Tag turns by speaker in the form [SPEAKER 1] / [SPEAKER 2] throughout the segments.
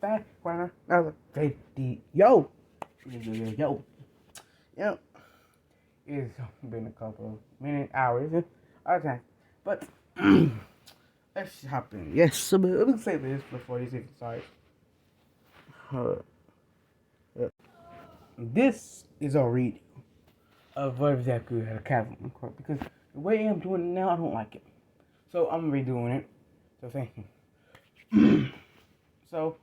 [SPEAKER 1] back when I was 50. Yo! Yo. Yep. It's been a couple of minutes, hours, okay. But, let's hop in. Yes, so let me say this before this even starts. This is a read of what Deku had a cannibalism quote because the way I'm doing it now, I don't like it. So I'm redoing it. So thank you. So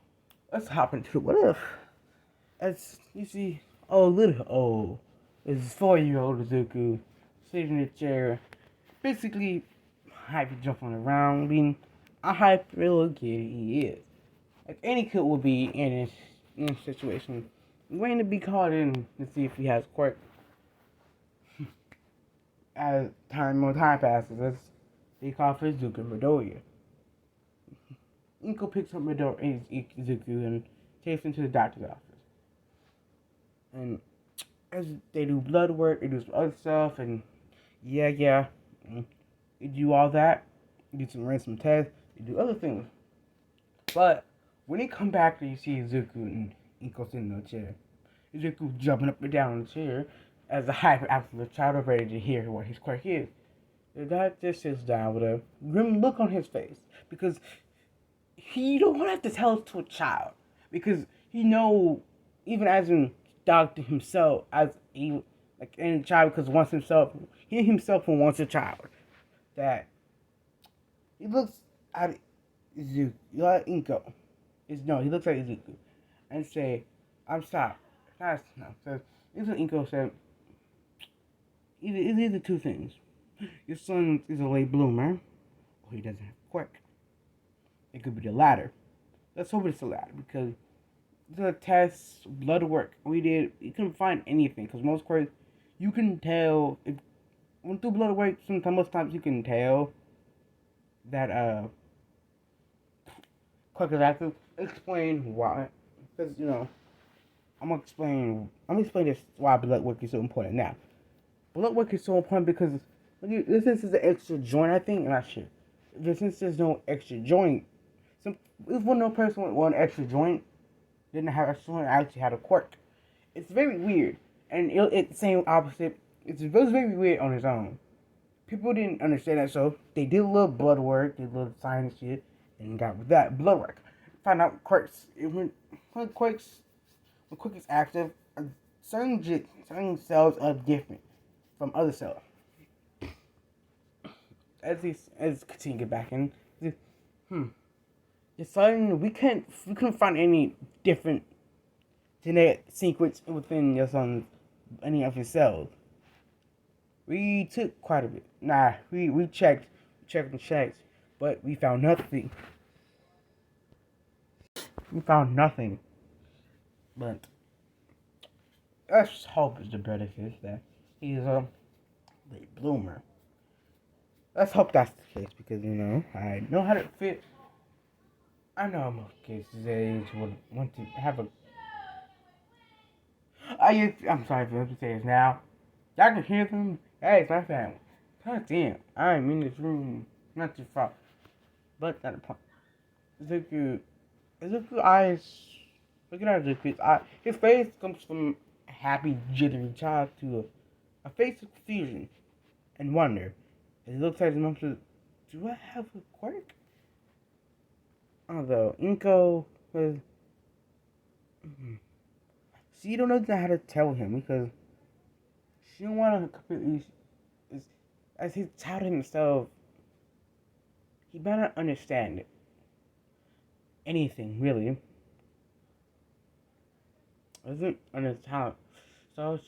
[SPEAKER 1] let's hop into the what if. As you see, this 4-year-old Deku sitting in a chair, basically happy jumping around, being a hyper little kid he is. Like any kid would be in this situation, waiting to be called in to see if he has quirk. As more time passes, they call for Zuko Midoriya. Inko picks up Midoriya Zuko and takes him to the doctor's office. And as they do blood work, they do some other stuff, and they do all that, do some tests, they do other things. But when they come back, you see Zuko and Inko sitting in the chair. Zuko jumping up and down in the chair as a hyperactive child ready to hear what his quirk is. The doctor sits down with a grim look on his face because he don't want to have to tell it to a child because he know, even as a doctor himself, as he like any child, because he himself wants a child, that he looks at Zuko, like Inko. He looks at Zuko and say, "I'm sorry." That's no. So this is what Inko said. It's either two things. Your son is a late bloomer, or he doesn't have quirk. It could be the latter. Let's hope it's the latter, because the tests, blood work we did, you couldn't find anything. Because most quirks, you can tell, if when through blood work, most times you can tell that quirk is active. Explain why. Because, I'm gonna explain this why blood work is so important now. Blood work is so important because this is an extra joint, I think. I'm not sure. Since there's no extra joint, if one person with one extra joint didn't have extra joint, actually had a quirk. It's very weird, and it's same opposite. It was very weird on its own. People didn't understand that, so they did a little blood work, did a little science shit, and got with that blood work. Found out quirks. When quirk is active, certain cells are different from other cells. As continue to get back in, we couldn't find any different genetic sequence within your son's any of his cells. We took quite a bit. We checked, but we found nothing. But let's hope it's the better case that he's a late bloomer. Let's hope that's the case because I know how to fit. I know most kids his age would want to have a. I'm sorry for to say this now. Y'all can hear them. Hey, it's my family. God damn, I'm in this room. Not too far, but not a point. Zuku's eyes. Look at Zuku's eye. His face comes from a happy, jittery child to a face of confusion and wonder. He looks at his mom and says, "Do I have a quirk?" Although Inko was, she don't know how to tell him because she don't want to completely. As his child himself, he might not understand anything really. Doesn't understand. So,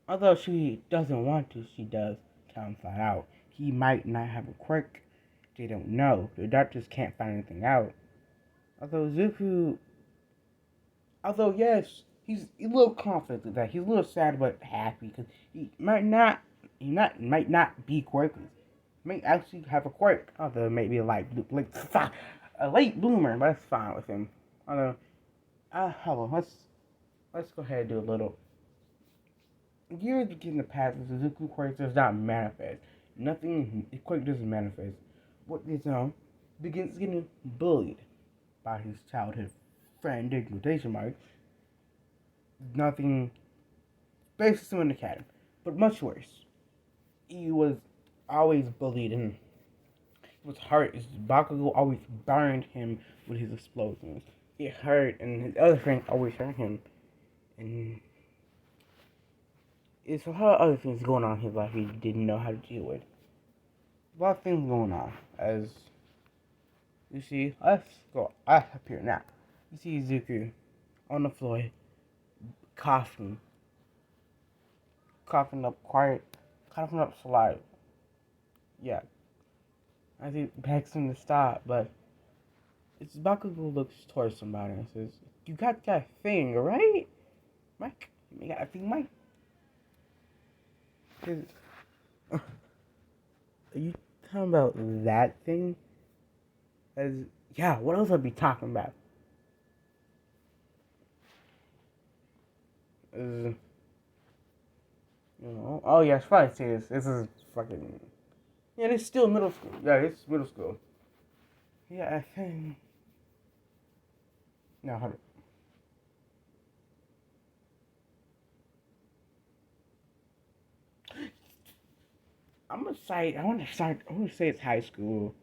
[SPEAKER 1] although she doesn't want to, she does tell him flat out. He might not have a quirk. They don't know. The doctors can't find anything out. Yes, he's a little confident with that. He's a little sad but happy because he might not be quirky. He might actually have a quirk. Although maybe a late bloomer, but that's fine with him. Hold on. Let's go ahead and do a little. Years begin to pass. The Zuko quirk does not manifest. Nothing. The quirk doesn't manifest. What is begins getting bullied by his childhood friend, in quotation marks, nothing, basically someone in the cabin, but much worse. He was always bullied and it was hurt. His Bakugo always burned him with his explosions. It hurt, and his other friends always hurt him. And it's a lot of other things going on in his life he didn't know how to deal with. A lot of things going on. As you see, let's go up here now. You see Zuku on the floor, coughing up coughing up saliva. Yeah, I think begs him to stop, but it's Bakugo looks towards somebody and says, "You got that thing, right, Mike? You got that thing, Mike? Are you talking about that thing?" As yeah, what else I'd be talking about? Oh yeah, I should probably say this. This is fucking. Yeah, it's still middle school. Yeah, it's middle school. Yeah, I think. No, hold on. I'm gonna say. I want to start. I want to say it's high school,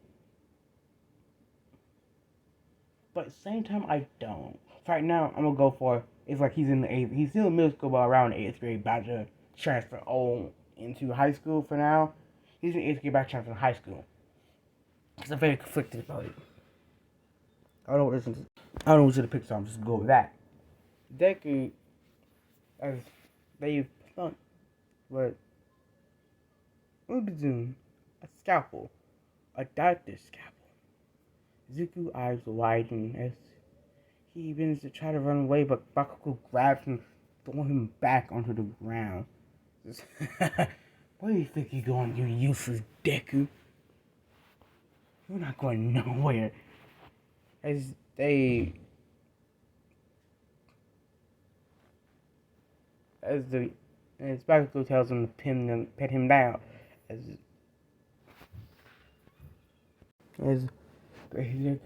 [SPEAKER 1] but at the same time, I don't. So right now, I'm gonna go for. It's like he's in the eighth. He's still in middle school, but around the eighth grade, about to transfer into high school for now. He's in eighth grade, about to transfer to high school. Because I'm very conflicted about it. I don't know what to pick, so I'm just go with that. Deku, as they thought, but Ugazun, a scalpel, a doctor's scalpel. Zuku's eyes widen as he begins to try to run away, but Bakugo grabs him, throwing him back onto the ground. Where do you think you're going, you useless Deku? You're not going nowhere. As they as Bakugo tells him to pet him down, as Deku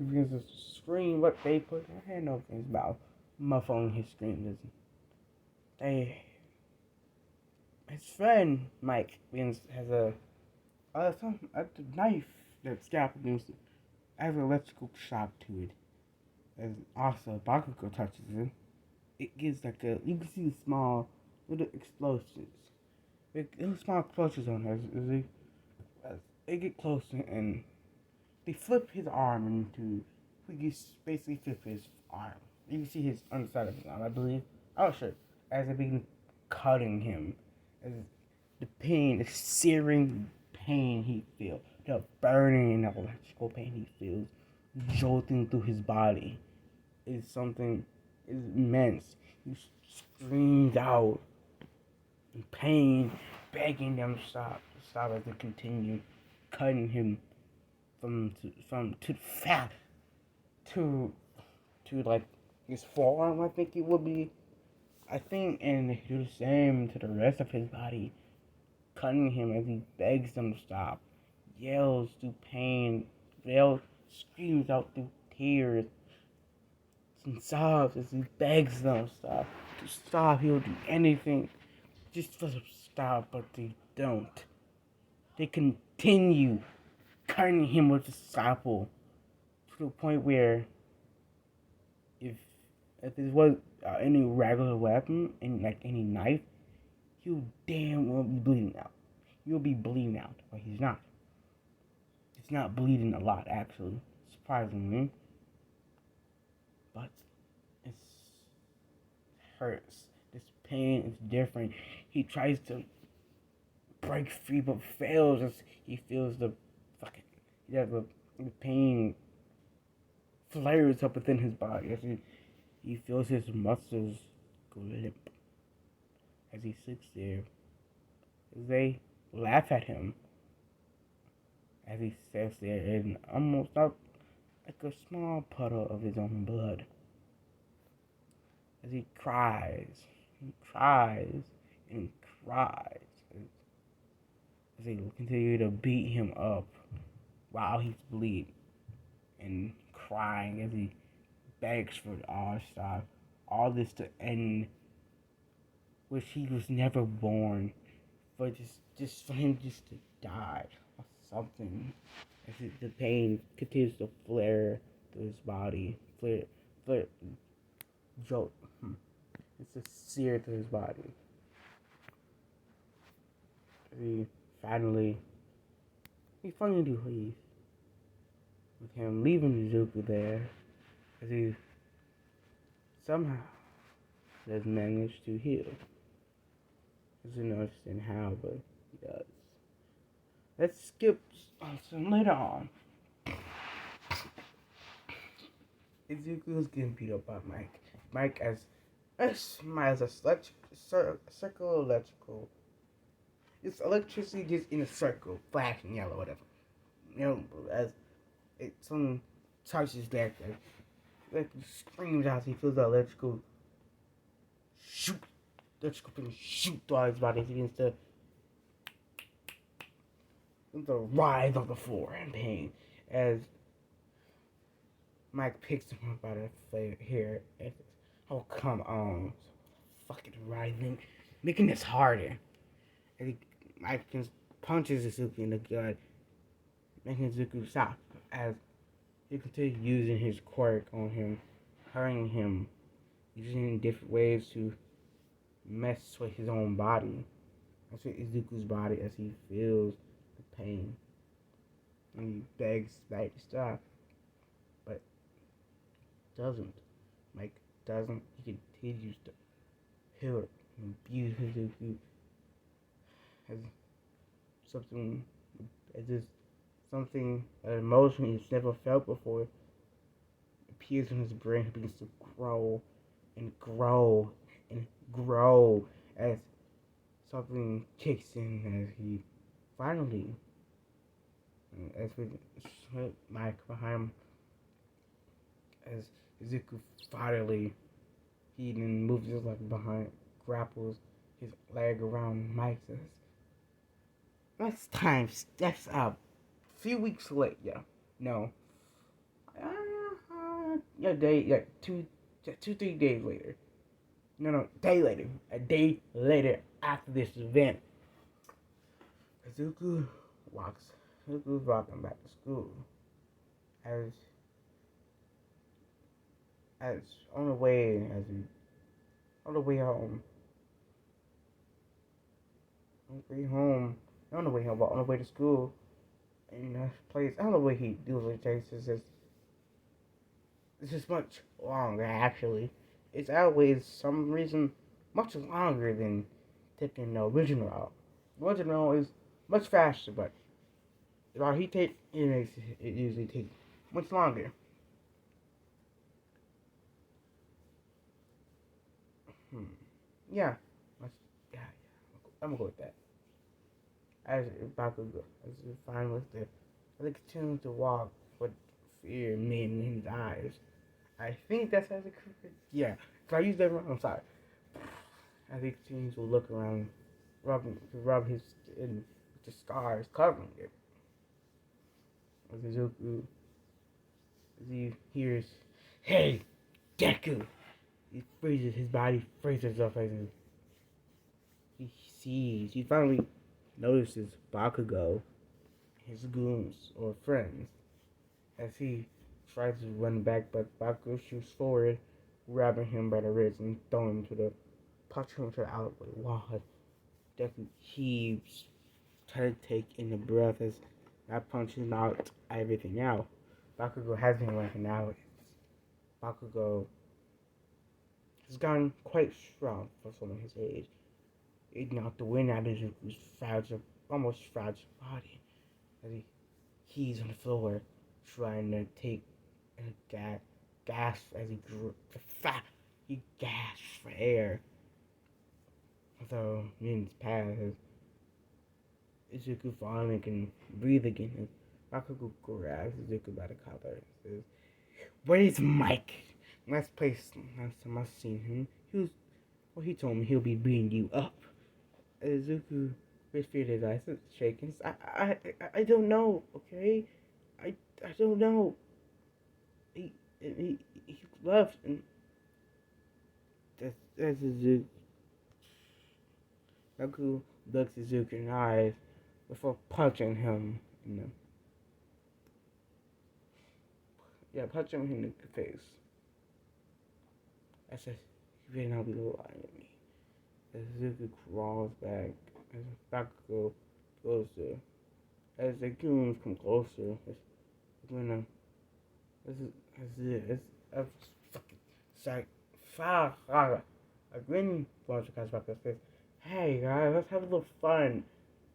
[SPEAKER 1] begins to scream, but they put their hand over his mouth, muffling his screams. His friend Mike has a knife that scalpel has an electrical shock to it. As also Bakugo touches it, it gives you can see small little explosions. Little small explosions on it as they get closer and they flip his arm into. We basically flip his arm. You can see his underside of his arm, I believe. Oh sure. As they begin cutting him, as the pain, the searing pain he feels, the burning of electrical pain he feels, jolting through his body, is immense. He screams out in pain, begging them to stop as they continue cutting him from to fat to like his forearm. I think it would be. I think, and they do the same to the rest of his body, cutting him as he begs them to stop, yells through pain, screams out through tears, and sobs as he begs them to stop. He'll do anything just for them to stop, but they don't. They continue cutting him with the scalpel to the point where if this was any regular weapon and like any knife, he'll damn well be bleeding out. He'll be bleeding out, but he's not. It's not bleeding a lot, actually, surprisingly. But it hurts. This pain is different. He tries to break free, but fails as he feels the pain flares up within his body as he feels his muscles go limp as he sits there. As they laugh at him as he sits there and almost not like a small puddle of his own blood. As he cries and cries and cries as they continue to beat him up while he's bleeding and crying as he begs for all stop, all this to end, which he was never born, for just for him just to die or something. As the pain continues to flare through his body, flare, jolt. It's a sear through his body. He finally leaves. With him leaving Izuku there, as he somehow does manage to heal. Doesn't understand how, but he does. Let's skip some later on. Izuku is getting beat up by Mike. Mike as a circle electrical. It's electricity just in a circle, flashing yellow, whatever. As someone touches that, like screams out, he feels the electrical thing shoot through his body. He begins to writhe on the floor in pain as Mike picks him up by the hair. Oh, come on. Fucking writhing. Making this harder. And Mike punches Izuku in the gut, making Izuku stop as he continues using his quirk on him, hurting him, using different ways to mess with his own body. That's with Izuku's body as he feels the pain. And he begs Mike to stop. But doesn't. Mike doesn't. He continues to hurt and abuse Izuku as something an emotion he's never felt before appears in his brain. He begins to grow and grow and grow as something kicks in as he finally, as with Mike behind him, as Izuku finally, he then moves his leg behind, grapples his leg around Mike's. That's a few weeks late, yeah. No. Yeah, 3 days later. No, day later. A day later after this event. Izuku's walking back to school. As on the way home. On the way to school, in that place, I don't know what he deals with Jason. It's just much longer, actually. It's always some reason much longer than taking the original route. The original is much faster, but the route he takes, it usually takes much longer. Yeah, I'm gonna go with that. As Bakugo, as he finally continues to walk with fear in his eyes. I think that's as it. Yeah, if I use that wrong, I'm sorry. As he continues to look around, rub his skin with the scars covering it. As Izuku, as he hears, "Hey, Deku!" His body freezes up as he finally notices Bakugo, his goons or friends, as he tries to run back, but Bakugo shoots forward, grabbing him by the wrist and punching him to the alleyway wall. Deku heaves, trying to take in the breath as that punches knocked everything out. Bakugo has been working out. Bakugo has gotten quite strong for someone his age. It knocked the wind out of Izuku's almost fragile body as he's on the floor trying to take a gasp as he gasps for air. Although minutes pass, Izuku finally can breathe again. Bakugo grabs Izuku by the collar and says, "Where's Mike? Last time I seen him, he told me he'll be beating you up." Izuku repeated his eyes shaking. I don't know, okay? I don't know. And he loves and that's Izuku. Deku looks Izuku in the eyes before punching him in the punching him in the face. I said, you better not be lying to me. As Izuku crawls back, as Bakugo goes there, as the goons come closer, it's gonna, it's a fucking sight. A grin launcher comes back and says, hey guys, let's have a little fun.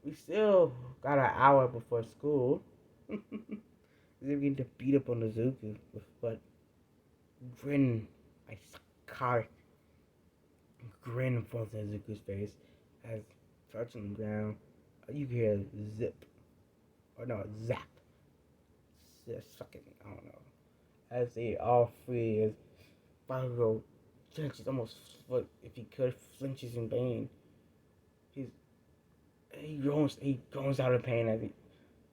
[SPEAKER 1] We still got an hour before school. They're getting to beat up on Izuku with what grin, a psychotic grin falls on Izuku's face as touching the ground. You can hear zip, or no, zap. Just fucking, I don't know. As they all three, as Bakugo flinches almost, if he could, flinches in pain. He groans out of pain as he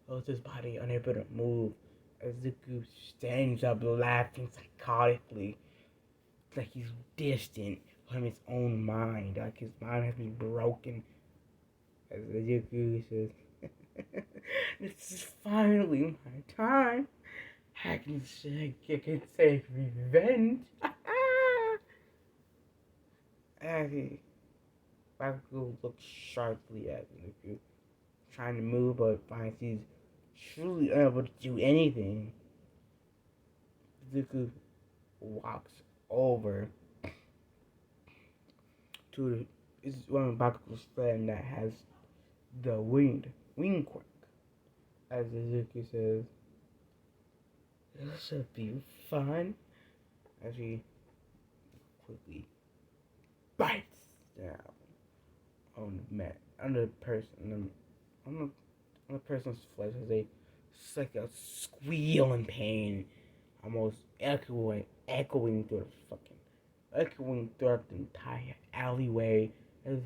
[SPEAKER 1] holds his body unable to move. As Izuku stands up laughing psychotically, like he's distant from his own mind, like his mind has been broken. As Deku says, this is finally my time. I can take revenge. As Bakugo looks sharply at Deku, trying to move, but finds he's truly unable to do anything. Deku walks over to one of Bakugo's friend that has the wing quirk. As Izuku says, this should be fun. As he quickly bites down on the person's flesh as they suck a squeal in pain, almost echoing throughout the entire alleyway as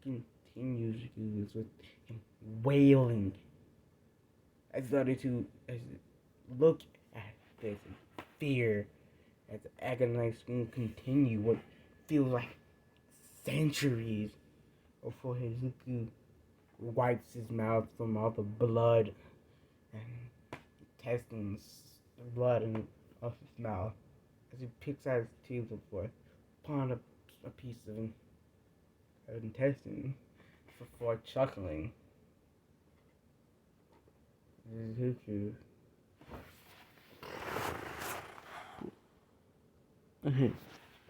[SPEAKER 1] he continues to do this with him wailing. As the other two look at this in fear as the agonized scream continue what feels like centuries before Izuku wipes his mouth from all the blood and intestines, the blood off his mouth as he picks out his teeth upon a piece of intestine before chuckling. Izuku.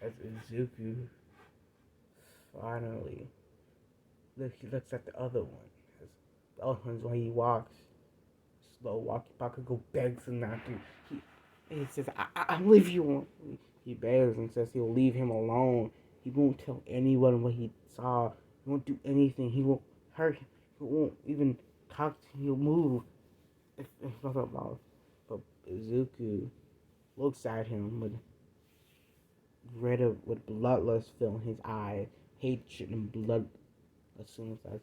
[SPEAKER 1] As Izuku finally he looks at the other one. As the other one's when he walks, slow walking, Bakugo begs him not to. He says, I'll leave you alone. He begs and says he'll leave him alone. He won't tell anyone what he saw. He won't do anything. He won't hurt him. He won't even talk to him. He'll move. It's not about. But Izuku looks at him with bloodlust filling his eyes, hatred and blood. As soon as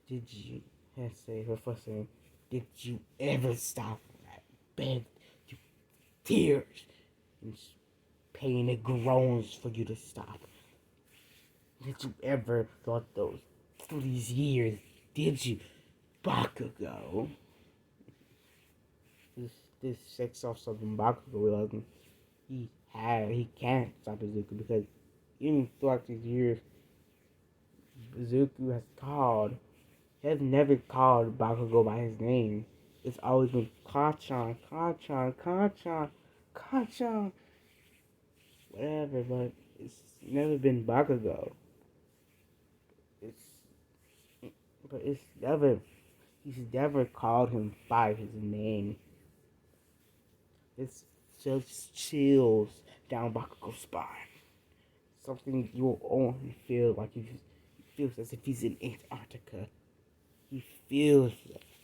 [SPEAKER 1] did you? I say her first saying, did you ever stop that? Begged you, tears and pain and groans for you to stop. Did you ever thought those through these years? Did you, Bakugo? This sets off something Bakugo realizing he can't stop Izuku because even throughout these years, Izuku has never called Bakugo by his name. It's always been Kachan, whatever, but it's never been Bakugo. He's never called him by his name. It's just chills down Bakugo's spine. Something you will only feel like he feels as if he's in Antarctica. He feels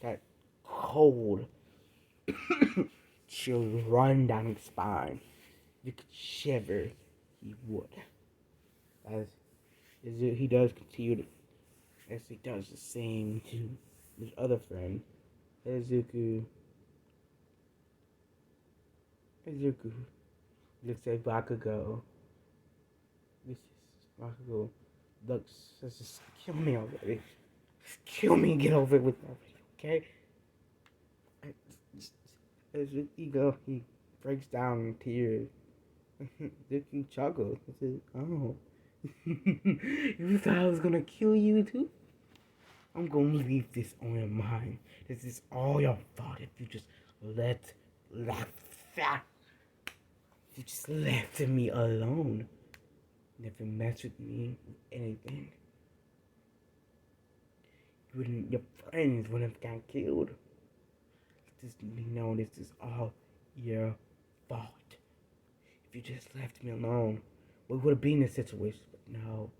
[SPEAKER 1] that cold chill run down his spine. If you could shiver, he would. As he does continue to, as he does the same to his other friend, Izuku Looks at Bakugo. This is Bakugo. Looks, just kill me already. Just kill me and get over it with already, okay? As Ego, he breaks down in tears. Deku chuckles. He says, "Oh, you thought I was gonna kill you too? I'm gonna leave this on your mind. This is all your fault if you just let that. You just left me alone. Never mess with me with anything. Your friends wouldn't have got killed. Just know this is all your fault. If you just left me alone, we would have been in this situation. But no,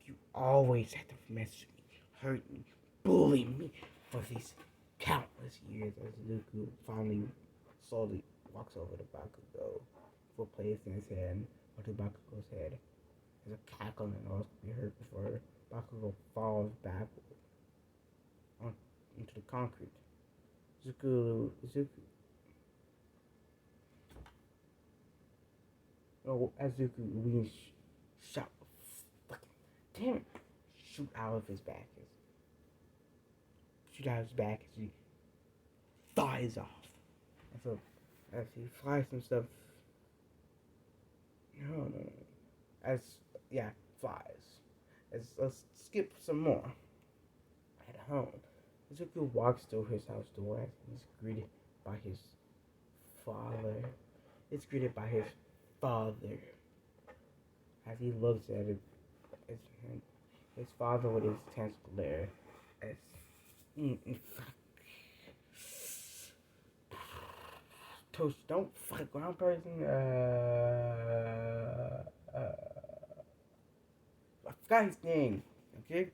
[SPEAKER 1] you always had to mess with me, hurt me, bully me for these countless years." As Deku finally slowly walks over to Bakugo for placing his hand onto Bakugo's head. There's a cackle and all can be heard before Bakugo falls backward into the concrete. Zuku. Oh, as Zuku we shot, fucking damn it, shoot out of his back. Shoot out of his back as he flies off. And so, as he flies and stuff, no. Flies. Let's skip some more. At home, Zuko walks through his house door and he's greeted by his father. As he looks at it, his father with his tense glare. As Toast, don't fuck ground person. I forgot his name. Okay.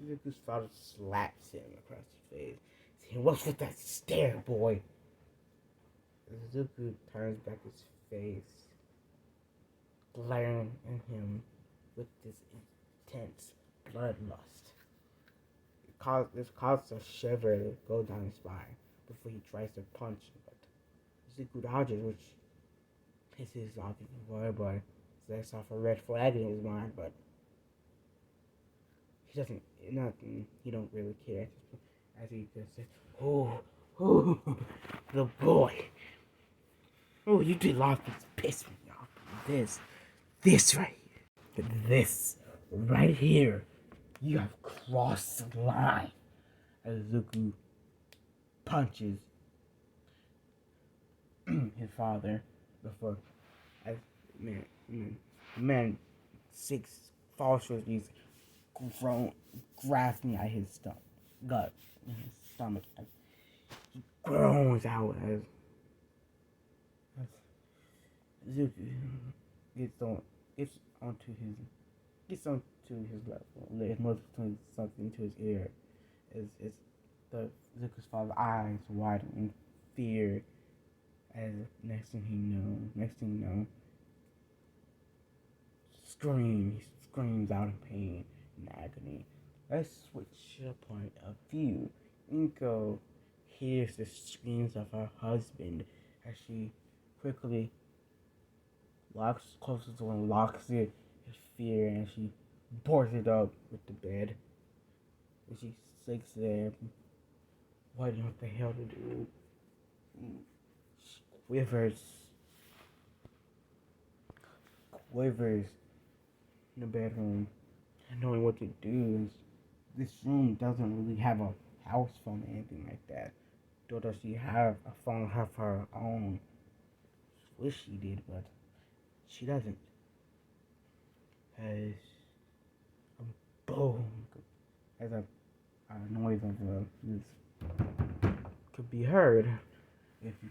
[SPEAKER 1] Zuko's father slaps him across the face, saying, "What's with that stare, boy?" Zuko turns back his face, glaring at him with this intense bloodlust. This causes a shiver to go down his spine before he tries to punch him. But Zuko dodges, which pisses off even more, but sets off a red flag in his mind, but he don't really care as he just says, "Oh, the boy. Oh, you did a lot of things piss me off. This right here, you have crossed the line." As Zuko punches his father before, as man falls to his knees, grasping at his stomach. He groans out as Zuko gets onto his level. His mother turns something to his ear. As Zuko's father's eyes widen in fear. As next thing you know, he screams out in pain and agony. Let's switch to a point of view. Inko hears the screams of her husband as she quickly closes the door and locks it in fear, and she boards it up with the bed. And she sits there, wondering what the hell to do. She quivers in the bedroom, and knowing what to do. This room doesn't really have a house phone or anything like that. Nor does she have a phone of her own. I wish she did, but she doesn't. As a boom, as a noise of this could be heard. If you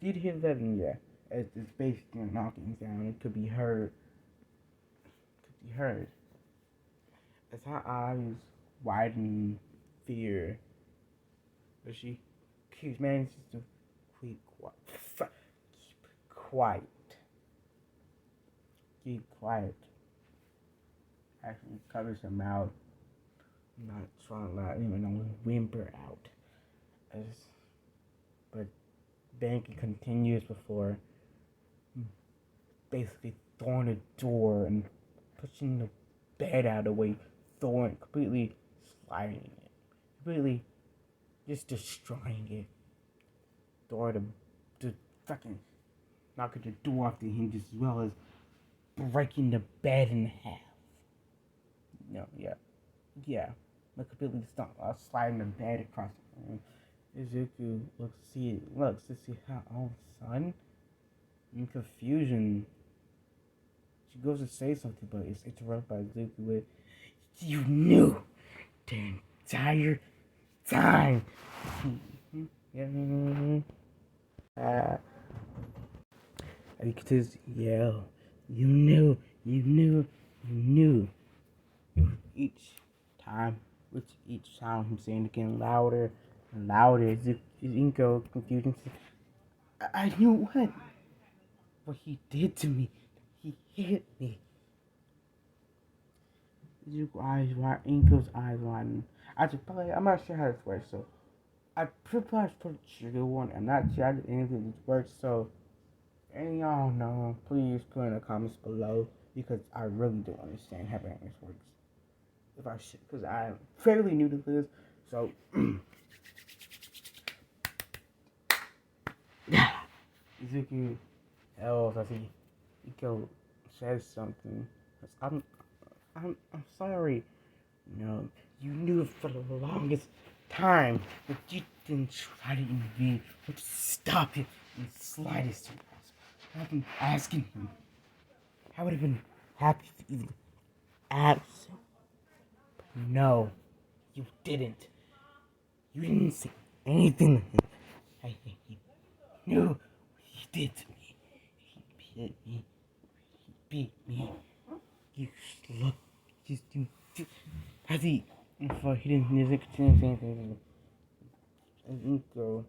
[SPEAKER 1] did hear that, then yeah, as it's basically a knocking sound, it could be heard. As her eyes widen in fear, but she manages to keep quiet. Actually covers her mouth, not trying to let anyone whimper out. But banking continues before basically throwing the door and pushing the bed out of the way, throwing, completely sliding it, completely just destroying it, throwing the fucking knocking the door off the hinges as well as breaking the bed in half. No, yeah, like completely sliding the bed across the room. Izuku looks to see how all of a sudden, in confusion, she goes to say something, but it's interrupted by Izuku with, "You knew the entire time." Yeah. And you could just yell, "You knew, you knew, you knew." Each time, with each sound, him saying it getting louder and louder. Inko confusion. I knew what he did to me. He hit me. Inko's eyes widen. I'm not sure how this works, so I pretty much put a trigger one. I'm not sure how anything works, so any y'all know, please put in the comments below because I really don't understand how this works. If I should, because I'm fairly new to this, so Izuku else as Iko says something. I'm sorry. No, you knew it for the longest time, but you didn't try to intervene or to stop it in the slightest way. I've been asking him. I would have been happy to even ask him. No, you didn't. You didn't say anything to him. I think he knew what he did to me. He hit me. He beat me. You look. You. As he didn't continue saying anything. As Inko,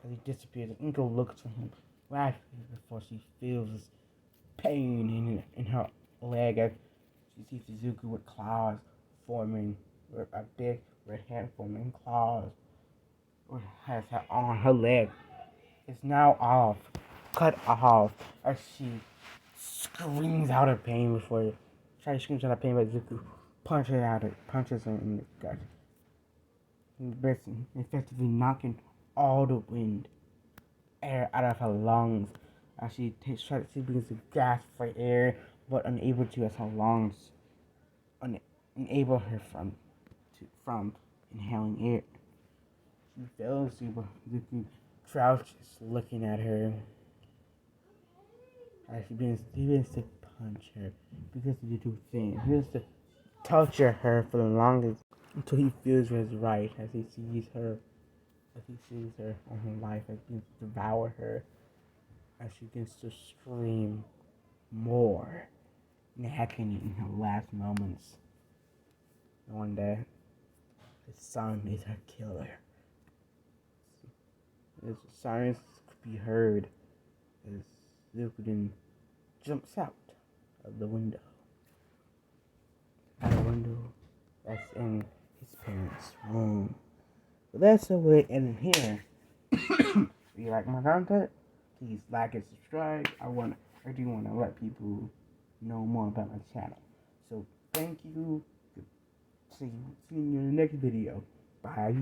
[SPEAKER 1] as he disappears, Inko looks for him rapidly before she feels this pain in her leg as she sees Izuku with claws forming, with a big red hand forming claws, has her on her leg. It's now off, cut off, as she screams out of pain before she screams out of pain, but Izuku punches her in the gut, effectively knocking all the air out of her lungs as she begins to gasp for air, but unable to, as her lungs enable her from inhaling air. She fell asleep, but Izuku crouches looking at her as he begins to punch her, because to do things. He begins to torture her for the longest until he feels what is right, as he sees her on her life, as he begins to devour her, as she begins to scream more in agony in her last moments, knowing that the sun is her killer. As sirens could be heard as Zuko jumps out of the window. Out of the window that's in his parents' room. So that's the way it ended here. If you like my content, please like and subscribe. I do want to let people know more about my channel. So thank you. See you in the next video. Bye.